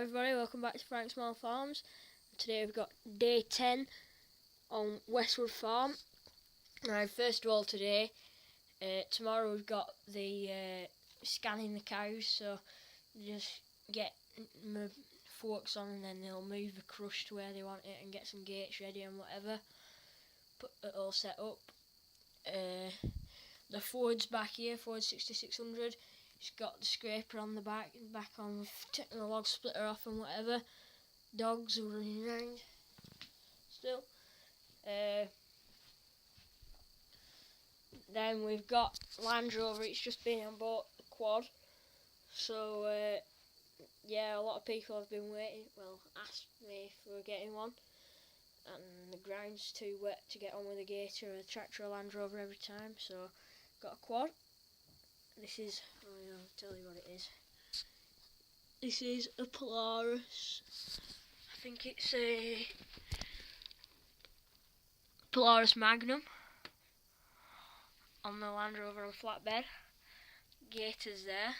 everybody, welcome back to Frank's Small Farms. Today we've got day 10 on Westwood Farm. Now first of all today, tomorrow we've got the scanning the cows, so just get my forks on and then they'll move the crush to where they want it and get some gates ready and whatever. Put it all set up. The Ford's back here, Ford 6600. It's got the scraper on the back on, taking the log splitter off and whatever. Dogs are running around still. Then we've got Land Rover. It's just been on board the quad. So yeah, a lot of people have been waiting. Well, asked me if we were getting one, and the ground's too wet to get on with a gator, a tractor, or Land Rover every time. So got a quad. This is, I'll tell you what it is. This is a Polaris. I think it's a Polaris Magnum on the Land Rover on flatbed. Gators there.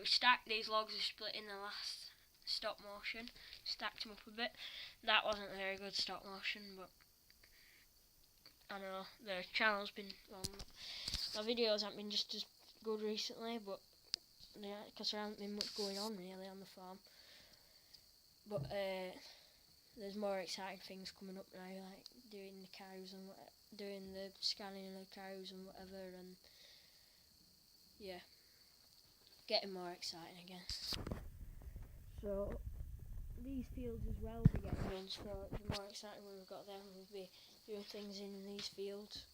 We stacked these logs, we split in the last stop motion. Stacked them up a bit. That wasn't a very good stop motion, but I know the channel's been, my videos haven't been just as good recently, but yeah, because there hasn't been much going on really on the farm. But there's more exciting things coming up now, like doing the cows and doing the scanning of the cows and whatever, and yeah, getting more exciting again. So these fields as well will be getting done, so it'll be more exciting when we've got them. We'll be doing things in these fields.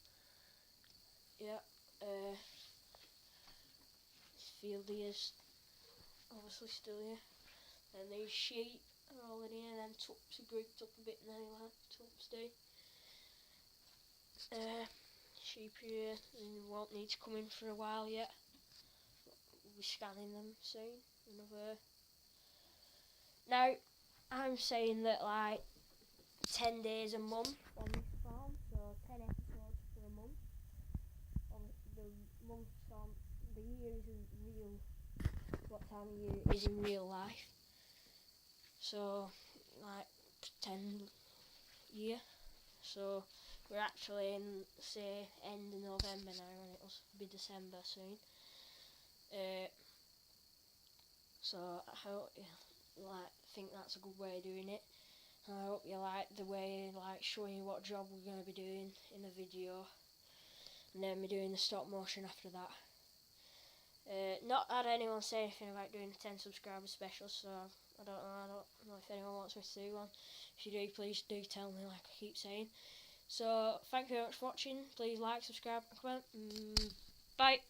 Yeah, this field here is obviously still here. And these sheep are all in here, them tups are grouped up a bit now, like tups do. Sheep here, and won't need to come in for a while yet. We'll be scanning them soon. Now, I'm saying that like 10 days a month on this farm, so 10 episodes for a month. The year isn't real, what time of year it is in real life. So, like, pretend year. So, we're actually in, say, end of November now, and it'll be December soon. So, I hope you think that's a good way of doing it. I hope you like the way, showing you what job we're going to be doing in a video, and then we're doing the stop motion after that. Not had anyone say anything about doing a 10 subscriber special, so I don't know if anyone wants me to do one. If you do, please do tell me, like I keep saying. So thank you very much for watching. Please like, subscribe and comment. Bye.